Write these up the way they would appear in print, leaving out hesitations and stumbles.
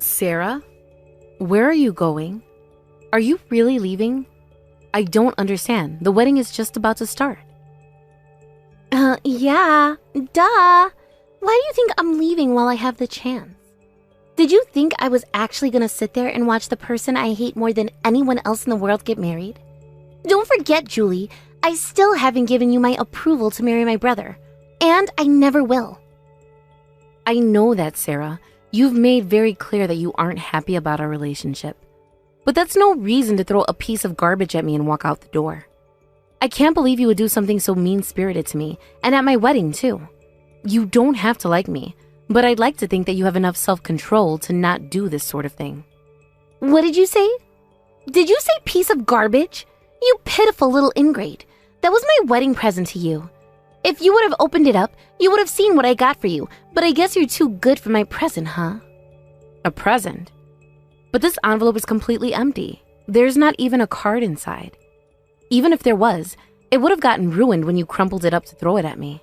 Sarah? Where are you going? Are you really leaving? I don't understand. The wedding is just about to start. Yeah, duh. Why do you think I'm leaving while I have the chance? Did you think I was actually gonna sit there and watch the person I hate more than anyone else in the world get married? Don't forget, Julie, I still haven't given you my approval to marry my brother. And I never will. I know that, Sarah. You've made very clear that you aren't happy about our relationship. But that's no reason to throw a piece of garbage at me and walk out the door. I can't believe you would do something so mean-spirited to me, and at my wedding, too. You don't have to like me, but I'd like to think that you have enough self-control to not do this sort of thing. What did you say? Did you say piece of garbage? You pitiful little ingrate. That was my wedding present to you. If you would have opened it up, you would have seen what I got for you, but I guess you're too good for my present, huh? A present? But this envelope is completely empty. There's not even a card inside. Even if there was, it would have gotten ruined when you crumpled it up to throw it at me.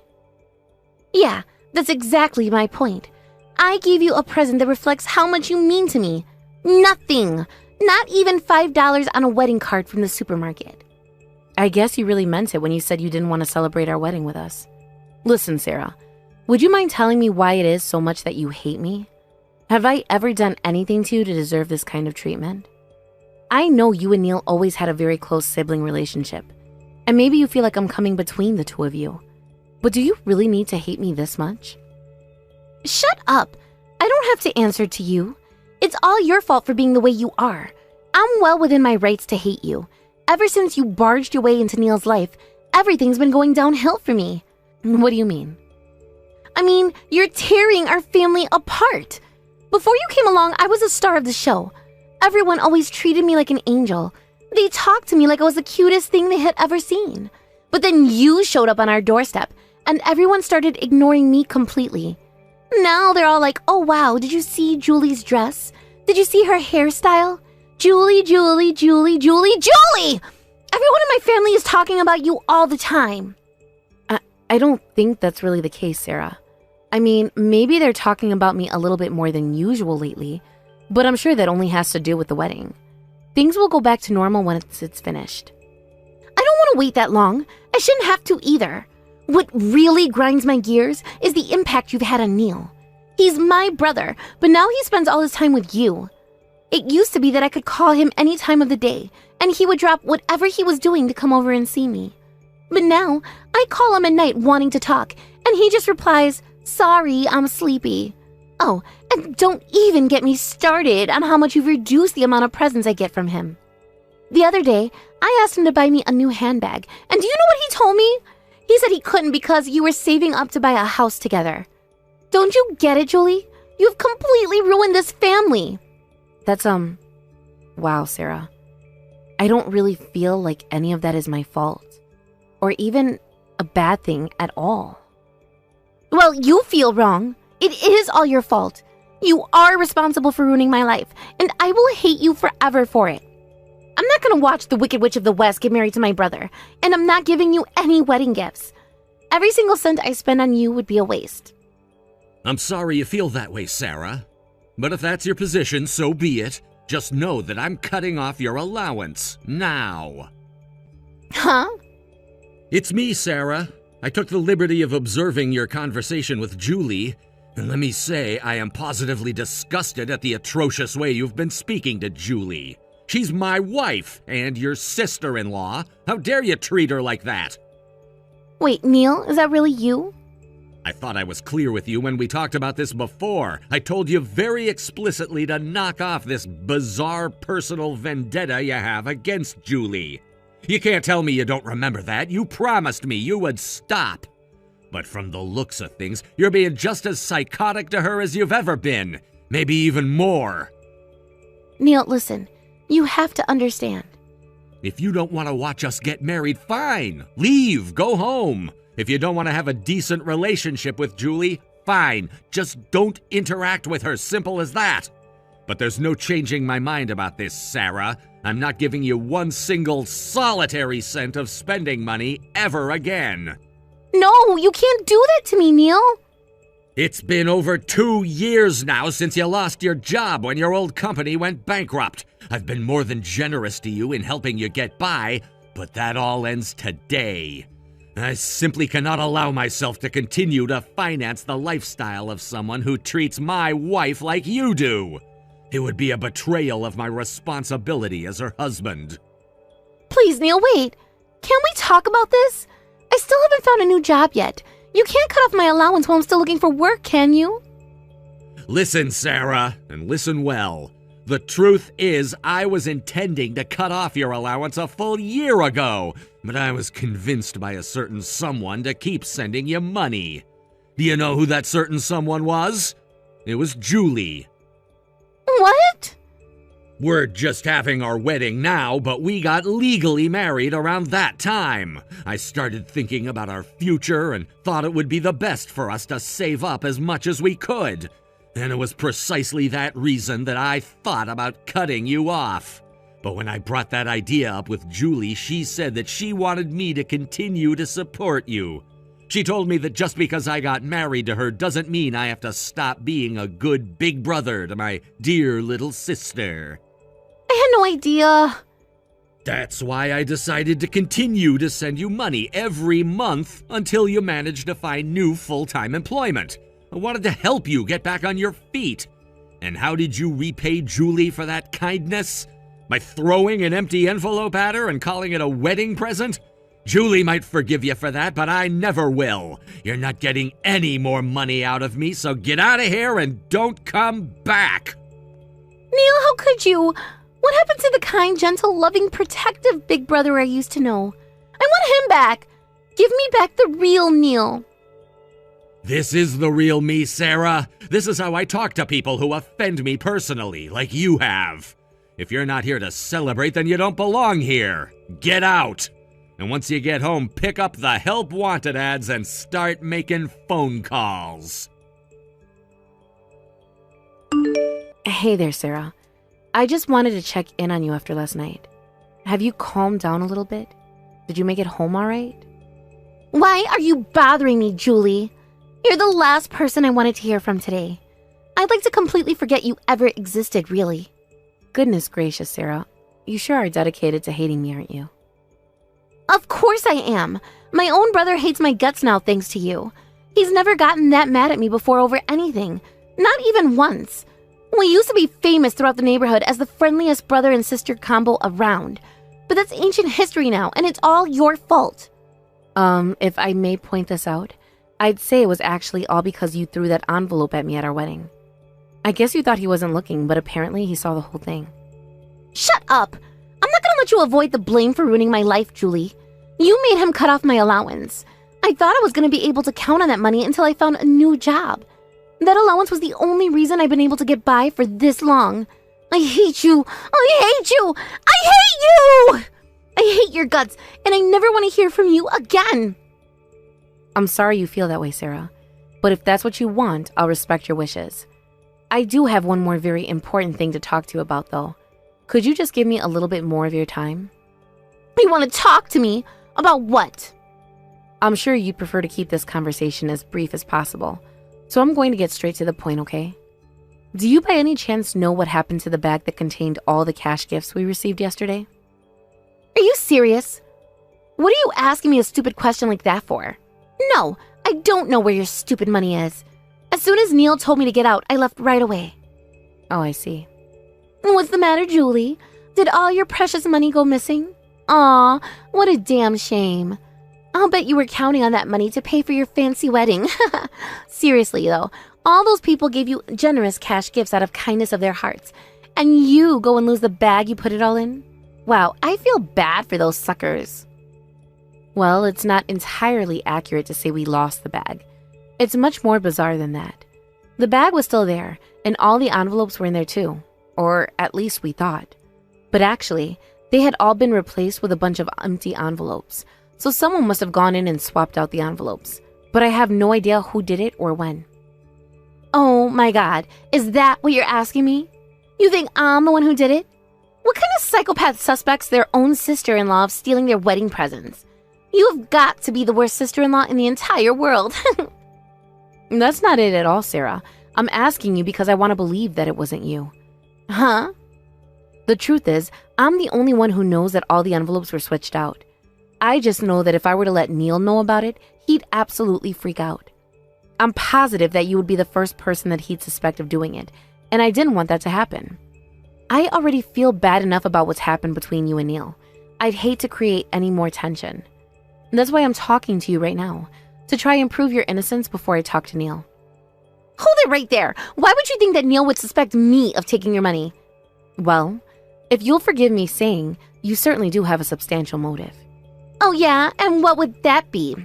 Yeah, that's exactly my point. I gave you a present that reflects how much you mean to me. Nothing. Not even $5 on a wedding card from the supermarket. I guess you really meant it when you said you didn't want to celebrate our wedding with us. Listen, Sarah, would you mind telling me why it is so much that you hate me? Have I ever done anything to you to deserve this kind of treatment? I know you and Neil always had a very close sibling relationship, and maybe you feel like I'm coming between the two of you. But do you really need to hate me this much? Shut up. I don't have to answer to you. It's all your fault for being the way you are. I'm well within my rights to hate you. Ever since you barged your way into Neil's life, everything's been going downhill for me. What do you mean? I mean, you're tearing our family apart. Before you came along, I was a star of the show. Everyone always treated me like an angel. They talked to me like I was the cutest thing they had ever seen. But then you showed up on our doorstep, and everyone started ignoring me completely. Now they're all like, oh wow, did you see Julie's dress? Did you see her hairstyle? Julie, Julie, Julie, Julie, Julie! Everyone in my family is talking about you all the time. I don't think that's really the case, Sarah. I mean, maybe they're talking about me a little bit more than usual lately, but I'm sure that only has to do with the wedding. Things will go back to normal once it's finished. I don't want to wait that long. I shouldn't have to either. What really grinds my gears is the impact you've had on Neil. He's my brother, but now he spends all his time with you. It used to be that I could call him any time of the day, and he would drop whatever he was doing to come over and see me. But now, I call him at night wanting to talk, and he just replies, sorry, I'm sleepy. Oh, and don't even get me started on how much you've reduced the amount of presents I get from him. The other day, I asked him to buy me a new handbag, and do you know what he told me? He said he couldn't because you were saving up to buy a house together. Don't you get it, Julie? You've completely ruined this family. That's, wow, Sarah. I don't really feel like any of that is my fault, or even a bad thing at all. Well, you feel wrong. It is all your fault. You are responsible for ruining my life, and I will hate you forever for it. I'm not gonna watch the Wicked Witch of the West get married to my brother, and I'm not giving you any wedding gifts. Every single cent I spend on you would be a waste. I'm sorry you feel that way, Sarah. But if that's your position, so be it. Just know that I'm cutting off your allowance now. Huh? It's me, Sarah. I took the liberty of observing your conversation with Julie, and let me say I am positively disgusted at the atrocious way you've been speaking to Julie. She's my wife and your sister-in-law. How dare you treat her like that? Wait, Neil, is that really you? I thought I was clear with you when we talked about this before. I told you very explicitly to knock off this bizarre personal vendetta you have against Julie. You can't tell me you don't remember that. You promised me you would stop. But from the looks of things, you're being just as psychotic to her as you've ever been. Maybe even more. Neil, listen. You have to understand. If you don't want to watch us get married, fine. Leave. Go home. If you don't want to have a decent relationship with Julie, fine. Just don't interact with her. Simple as that. But there's no changing my mind about this, Sarah. I'm not giving you one single solitary cent of spending money ever again. No, you can't do that to me, Neil. It's been over 2 years now since you lost your job when your old company went bankrupt. I've been more than generous to you in helping you get by, but that all ends today. I simply cannot allow myself to continue to finance the lifestyle of someone who treats my wife like you do. It would be a betrayal of my responsibility as her husband. Please, Neil, wait. Can't we talk about this? I still haven't found a new job yet. You can't cut off my allowance while I'm still looking for work, can you? Listen, Sarah, and listen well. The truth is, I was intending to cut off your allowance a full year ago, but I was convinced by a certain someone to keep sending you money. Do you know who that certain someone was? It was Julie. What? We're just having our wedding now, but we got legally married around that time. I started thinking about our future and thought it would be the best for us to save up as much as we could. And it was precisely that reason that I thought about cutting you off. But when I brought that idea up with Julie, she said that she wanted me to continue to support you. She told me that just because I got married to her doesn't mean I have to stop being a good big brother to my dear little sister. I had no idea. That's why I decided to continue to send you money every month until you managed to find new full-time employment. I wanted to help you get back on your feet. And how did you repay Julie for that kindness? By throwing an empty envelope at her and calling it a wedding present? Julie might forgive you for that, but I never will. You're not getting any more money out of me, so get out of here and don't come back. Neil, how could you? What happened to the kind, gentle, loving, protective big brother I used to know? I want him back. Give me back the real Neil. This is the real me, Sarah. This is how I talk to people who offend me personally, like you have. If you're not here to celebrate, then you don't belong here. Get out. And once you get home, pick up the help wanted ads and start making phone calls. Hey there, Sarah. I just wanted to check in on you after last night. Have you calmed down a little bit? Did you make it home all right? Why are you bothering me, Julie? You're the last person I wanted to hear from today. I'd like to completely forget you ever existed, really. Goodness gracious, Sarah. You sure are dedicated to hating me, aren't you? Of course I am. My own brother hates my guts now thanks to you. He's never gotten that mad at me before over anything. Not even once. We used to be famous throughout the neighborhood as the friendliest brother and sister combo around. But that's ancient history now, and it's all your fault. If I may point this out, I'd say it was actually all because you threw that envelope at me at our wedding. I guess you thought he wasn't looking, but apparently he saw the whole thing. Shut up! I'm not gonna let you avoid the blame for ruining my life, Julie. You made him cut off my allowance. I thought I was gonna be able to count on that money until I found a new job. That allowance was the only reason I've been able to get by for this long. I hate you! I hate you! I hate you! I hate your guts, and I never want to hear from you again! I'm sorry you feel that way, Sarah. But if that's what you want, I'll respect your wishes. I do have one more very important thing to talk to you about, though. Could you just give me a little bit more of your time? You want to talk to me? About what? I'm sure you'd prefer to keep this conversation as brief as possible, so I'm going to get straight to the point, okay? Do you by any chance know what happened to the bag that contained all the cash gifts we received yesterday? Are you serious? What are you asking me a stupid question like that for? No, I don't know where your stupid money is. As soon as Neil told me to get out, I left right away. Oh, I see. What's the matter, Julie? Did all your precious money go missing? Aw, what a damn shame. I'll bet you were counting on that money to pay for your fancy wedding. Seriously, though, all those people gave you generous cash gifts out of kindness of their hearts, and you go and lose the bag you put it all in? Wow, I feel bad for those suckers. Well, it's not entirely accurate to say we lost the bag. It's much more bizarre than that. The bag was still there, and all the envelopes were in there too. Or at least we thought. But actually, they had all been replaced with a bunch of empty envelopes. So someone must have gone in and swapped out the envelopes. But I have no idea who did it or when. Oh my God, is that what you're asking me? You think I'm the one who did it? What kind of psychopath suspects their own sister-in-law of stealing their wedding presents? You've got to be the worst sister-in-law in the entire world. That's not it at all, Sarah. I'm asking you because I want to believe that it wasn't you. Huh? The truth is, I'm the only one who knows that all the envelopes were switched out. I just know that if I were to let Neil know about it, he'd absolutely freak out. I'm positive that you would be the first person that he'd suspect of doing it, and I didn't want that to happen. I already feel bad enough about what's happened between you and Neil. I'd hate to create any more tension. That's why I'm talking to you right now, to try and prove your innocence before I talk to Neil. Hold it right there. Why would you think that Neil would suspect me of taking your money? Well, if you'll forgive me saying, you certainly do have a substantial motive. Oh yeah? And what would that be?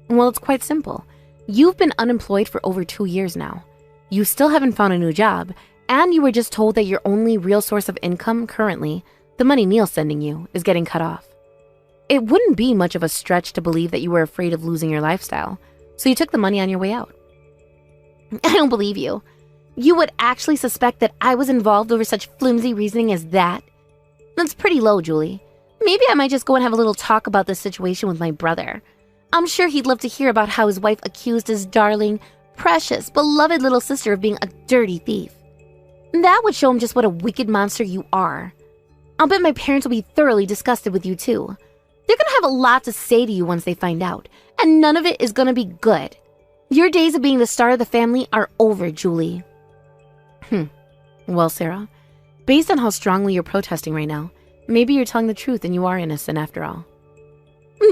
Well, it's quite simple. You've been unemployed for over 2 years now. You still haven't found a new job, and you were just told that your only real source of income currently, the money Neil's sending you, is getting cut off. It wouldn't be much of a stretch to believe that you were afraid of losing your lifestyle, so you took the money on your way out. I don't believe you. You would actually suspect that I was involved over such flimsy reasoning as that? That's pretty low, Julie. Maybe I might just go and have a little talk about this situation with my brother. I'm sure he'd love to hear about how his wife accused his darling, precious, beloved little sister of being a dirty thief. That would show him just what a wicked monster you are. I'll bet my parents will be thoroughly disgusted with you too. They're gonna have a lot to say to you once they find out, and none of it is gonna be good. Your days of being the star of the family are over, Julie. Well, Sarah, based on how strongly you're protesting right now, maybe you're telling the truth and you are innocent after all.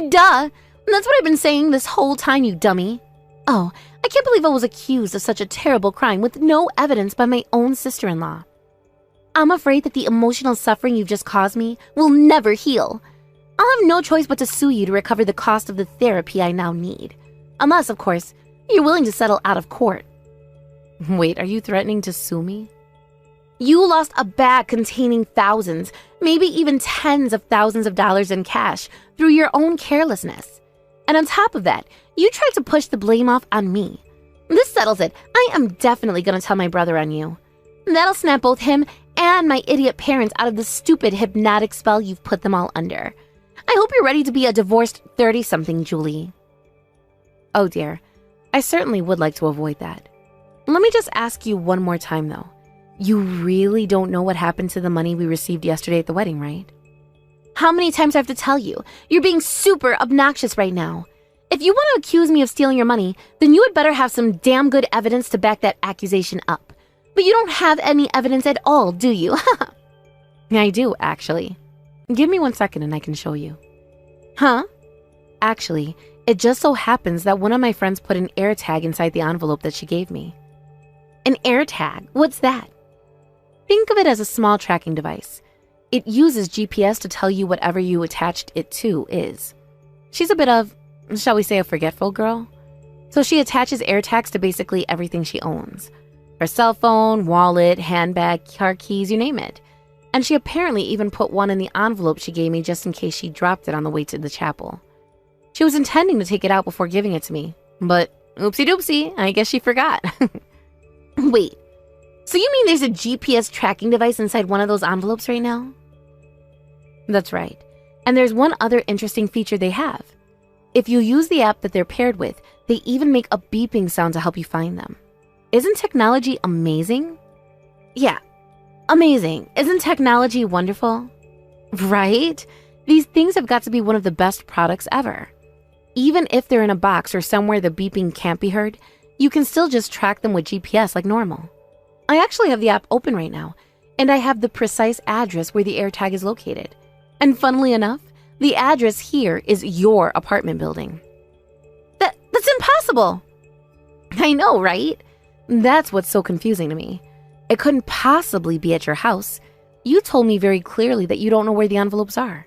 Duh! That's what I've been saying this whole time, you dummy. Oh, I can't believe I was accused of such a terrible crime with no evidence by my own sister-in-law. I'm afraid that the emotional suffering you've just caused me will never heal. I'll have no choice but to sue you to recover the cost of the therapy I now need. Unless, of course, you're willing to settle out of court. Wait, are you threatening to sue me? You lost a bag containing thousands, maybe even tens of thousands of dollars in cash through your own carelessness. And on top of that, you tried to push the blame off on me. This settles it. I am definitely going to tell my brother on you. That'll snap both him and my idiot parents out of the stupid hypnotic spell you've put them all under. I hope you're ready to be a divorced 30-something, Julie. Oh dear, I certainly would like to avoid that. Let me just ask you one more time though. You really don't know what happened to the money we received yesterday at the wedding, right? How many times do I have to tell you? You're being super obnoxious right now. If you want to accuse me of stealing your money, then you had better have some damn good evidence to back that accusation up. But you don't have any evidence at all, do you? I do, actually. Give me 1 second and I can show you. Huh? Actually, it just so happens that one of my friends put an AirTag inside the envelope that she gave me. An AirTag? What's that? Think of it as a small tracking device. It uses GPS to tell you whatever you attached it to is. She's a bit of, shall we say, a forgetful girl. So she attaches AirTags to basically everything she owns. Her cell phone, wallet, handbag, car keys, you name it. And she apparently even put one in the envelope she gave me just in case she dropped it on the way to the chapel. She was intending to take it out before giving it to me, but oopsie doopsie, I guess she forgot. Wait, so you mean there's a GPS tracking device inside one of those envelopes right now? That's right. And there's one other interesting feature they have. If you use the app that they're paired with, they even make a beeping sound to help you find them. Isn't technology amazing? Yeah, amazing. Isn't technology wonderful? Right? These things have got to be one of the best products ever. Even if they're in a box or somewhere the beeping can't be heard, you can still just track them with GPS like normal. I actually have the app open right now, and I have the precise address where the AirTag is located. And funnily enough, the address here is your apartment building. That's impossible. I know, right? That's what's so confusing to me. It couldn't possibly be at your house. You told me very clearly that you don't know where the envelopes are.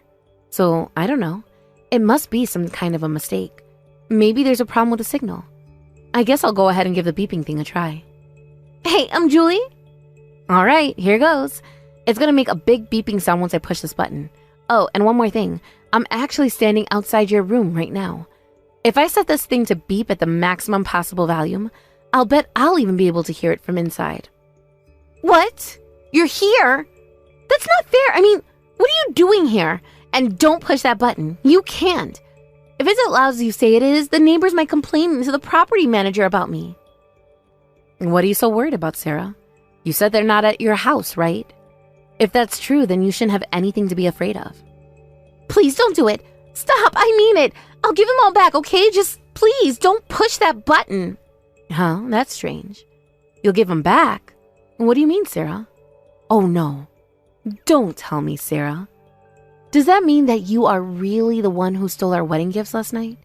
So, I don't know. It must be some kind of a mistake. Maybe there's a problem with the signal. I guess I'll go ahead and give the beeping thing a try. Hey, I'm Julie. All right, here goes. It's gonna make a big beeping sound once I push this button. Oh, and one more thing. I'm actually standing outside your room right now. If I set this thing to beep at the maximum possible volume, I'll bet I'll even be able to hear it from inside. What? You're here? That's not fair. I mean, what are you doing here? And don't push that button. You can't. If it's as loud as you say it is, the neighbors might complain to the property manager about me. What are you so worried about, Sarah? You said they're not at your house, right? If that's true, then you shouldn't have anything to be afraid of. Please don't do it. Stop, I mean it. I'll give them all back, okay? Just please don't push that button. Huh? That's strange. You'll give them back? What do you mean, Sarah? Oh no. Don't tell me, Sarah. Does that mean that you are really the one who stole our wedding gifts last night?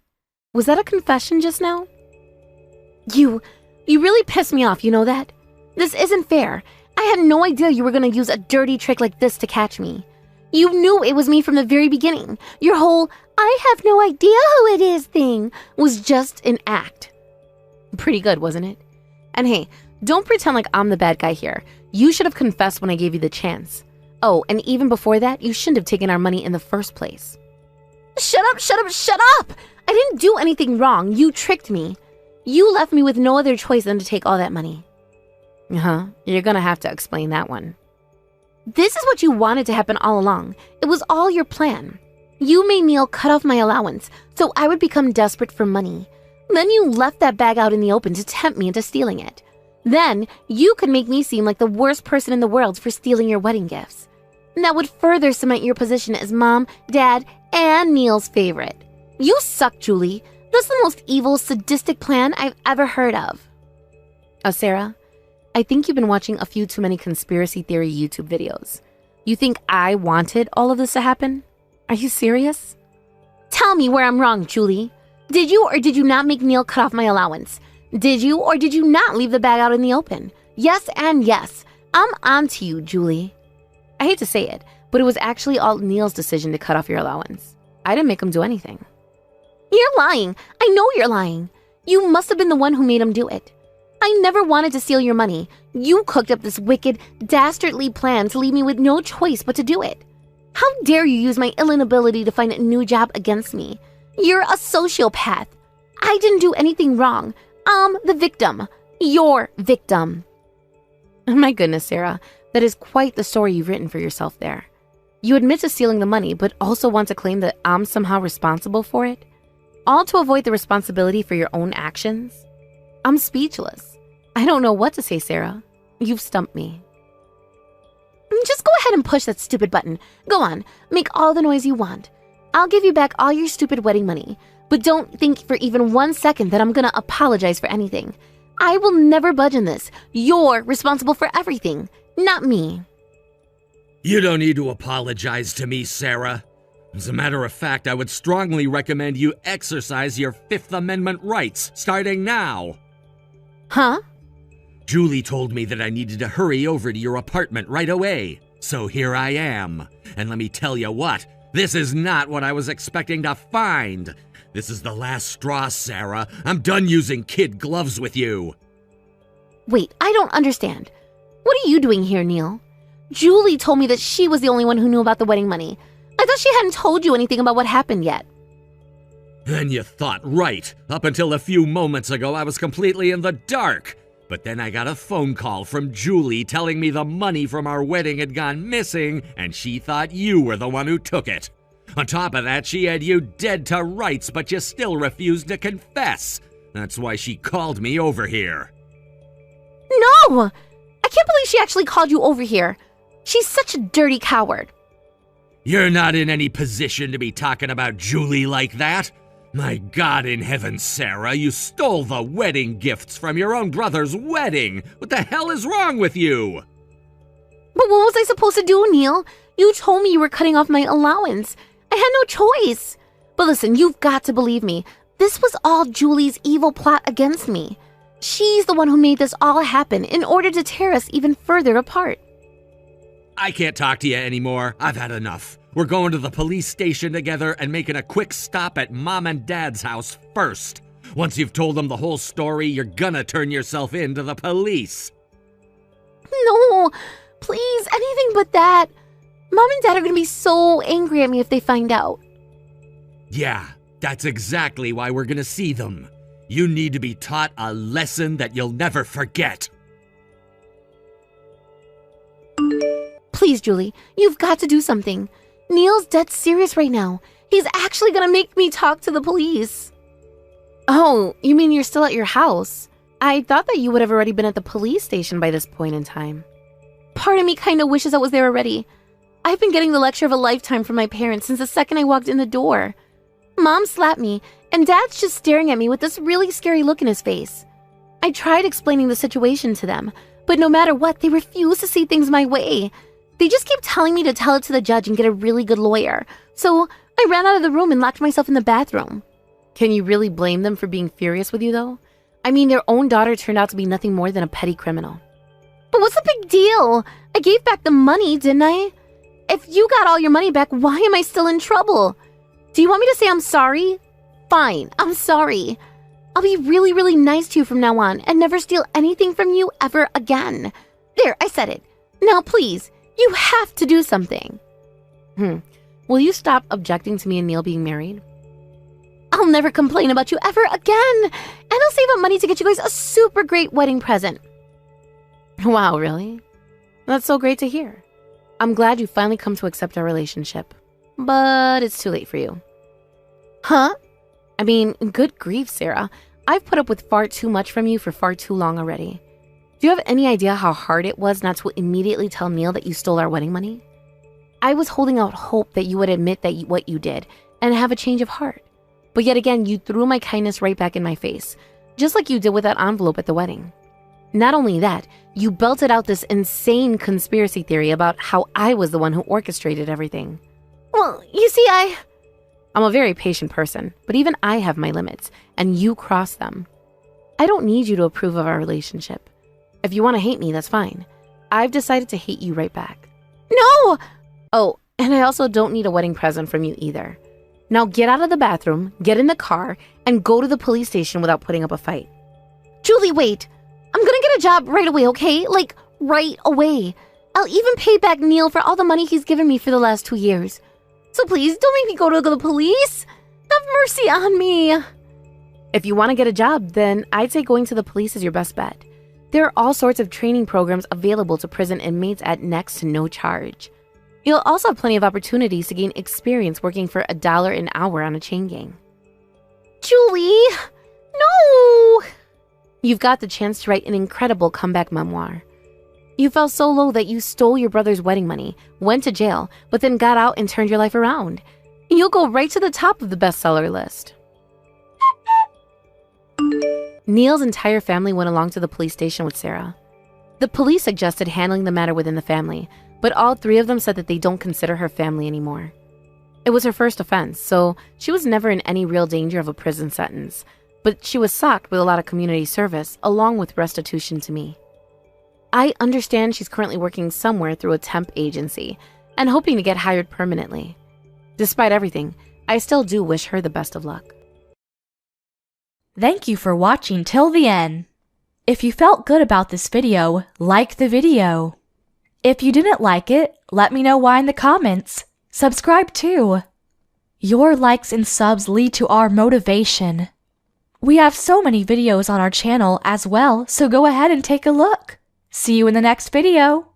Was that a confession just now? You really pissed me off, you know that? This isn't fair. I had no idea you were going to use a dirty trick like this to catch me. You knew it was me from the very beginning. Your whole, I have no idea who it is thing was just an act. Pretty good, wasn't it? And hey, don't pretend like I'm the bad guy here. You should have confessed when I gave you the chance. Oh, and even before that, you shouldn't have taken our money in the first place. Shut up, shut up, shut up! I didn't do anything wrong. You tricked me. You left me with no other choice than to take all that money. You're gonna have to explain that one. This is what you wanted to happen all along. It was all your plan. You made Neil cut off my allowance, so I would become desperate for money. Then you left that bag out in the open to tempt me into stealing it. Then you could make me seem like the worst person in the world for stealing your wedding gifts. And that would further cement your position as Mom, Dad, and Neil's favorite. You suck, Julie. That's the most evil, sadistic plan I've ever heard of. Sarah, I think you've been watching a few too many conspiracy theory YouTube videos. You think I wanted all of this to happen? Are you serious? Tell me where I'm wrong, Julie. Did you or did you not make Neil cut off my allowance? Did you or did you not leave the bag out in the open? Yes and yes. I'm on to you, Julie. I hate to say it, but it was actually all Neil's decision to cut off your allowance. I didn't make him do anything. You're lying. I know you're lying. You must have been the one who made him do it. I never wanted to steal your money. You cooked up this wicked, dastardly plan to leave me with no choice but to do it. How dare you use my ill inability to find a new job against me? You're a sociopath. I didn't do anything wrong. I'm the victim. Your victim. My goodness, Sarah, that is quite the story you've written for yourself there. You admit to stealing the money, but also want to claim that I'm somehow responsible for it? All to avoid the responsibility for your own actions? I'm speechless. I don't know what to say, Sarah. You've stumped me. Just go ahead and push that stupid button. Go on, make all the noise you want. I'll give you back all your stupid wedding money, but don't think for even 1 second that I'm gonna apologize for anything. I will never budge on this. You're responsible for everything, not me. You don't need to apologize to me, Sarah. As a matter of fact, I would strongly recommend you exercise your Fifth Amendment rights, starting now. Huh? Julie told me that I needed to hurry over to your apartment right away. So here I am. And let me tell you what, this is not what I was expecting to find. This is the last straw, Sarah. I'm done using kid gloves with you. Wait, I don't understand. What are you doing here, Neil? Julie told me that she was the only one who knew about the wedding money. I thought she hadn't told you anything about what happened yet. Then you thought right. Up until a few moments ago, I was completely in the dark. But then I got a phone call from Julie telling me the money from our wedding had gone missing, and she thought you were the one who took it. On top of that, she had you dead to rights, but you still refused to confess. That's why she called me over here. No! I can't believe she actually called you over here. She's such a dirty coward. You're not in any position to be talking about Julie like that. My God in heaven, Sarah, you stole the wedding gifts from your own brother's wedding. What the hell is wrong with you? But what was I supposed to do, Neil? You told me you were cutting off my allowance. I had no choice. But listen, you've got to believe me. This was all Julie's evil plot against me. She's the one who made this all happen in order to tear us even further apart. I can't talk to you anymore. I've had enough. We're going to the police station together and making a quick stop at Mom and Dad's house first. Once you've told them the whole story, you're gonna turn yourself in to the police. No, please, anything but that. Mom and Dad are gonna be so angry at me if they find out. Yeah, that's exactly why we're gonna see them. You need to be taught a lesson that you'll never forget. Please, Julie, you've got to do something. Neil's dead serious right now. He's actually gonna make me talk to the police. Oh, you mean you're still at your house? I thought that you would have already been at the police station by this point in time. Part of me kinda wishes I was there already. I've been getting the lecture of a lifetime from my parents since the second I walked in the door. Mom slapped me, and Dad's just staring at me with this really scary look in his face. I tried explaining the situation to them, but no matter what, they refuse to see things my way. They just keep telling me to tell it to the judge and get a really good lawyer. So I ran out of the room and locked myself in the bathroom. Can you really blame them for being furious with you, though? I mean, their own daughter turned out to be nothing more than a petty criminal. But what's the big deal? I gave back the money, didn't I? If you got all your money back, why am I still in trouble? Do you want me to say I'm sorry? Fine, I'm sorry. I'll be really, really nice to you from now on and never steal anything from you ever again. There, I said it. Now, please, you have to do something. Will you stop objecting to me and Neil being married? I'll never complain about you ever again. And I'll save up money to get you guys a super great wedding present. Wow, really? That's so great to hear. I'm glad you finally come to accept our relationship. But it's too late for you. Huh? I mean, good grief, Sarah. I've put up with far too much from you for far too long already. Do you have any idea how hard it was not to immediately tell Neil that you stole our wedding money? I was holding out hope that you would admit that what you did and have a change of heart. But yet again, you threw my kindness right back in my face, just like you did with that envelope at the wedding. Not only that, you belted out this insane conspiracy theory about how I was the one who orchestrated everything. Well, you see, I'm a very patient person, but even I have my limits, and you cross them. I don't need you to approve of our relationship. If you want to hate me, that's fine. I've decided to hate you right back. No! Oh, and I also don't need a wedding present from you either. Now get out of the bathroom, get in the car, and go to the police station without putting up a fight. Julie, wait. I'm gonna get a job right away, okay? Like, right away. I'll even pay back Neil for all the money he's given me for the last 2 years. So please, don't make me go to the police. Have mercy on me. If you want to get a job, then I'd say going to the police is your best bet. There are all sorts of training programs available to prison inmates at next to no charge. You'll also have plenty of opportunities to gain experience working for $1 an hour on a chain gang. Julie, no! You've got the chance to write an incredible comeback memoir. You fell so low that you stole your brother's wedding money, went to jail, but then got out and turned your life around. You'll go right to the top of the bestseller list. Neil's entire family went along to the police station with Sarah. The police suggested handling the matter within the family, but all 3 of them said that they don't consider her family anymore. It was her first offense, so she was never in any real danger of a prison sentence, but she was socked with a lot of community service along with restitution to me. I understand she's currently working somewhere through a temp agency and hoping to get hired permanently. Despite everything, I still do wish her the best of luck. Thank you for watching till the end. If you felt good about this video, like the video. If you didn't like it, let me know why in the comments. Subscribe too. Your likes and subs lead to our motivation. We have so many videos on our channel as well, so go ahead and take a look. See you in the next video.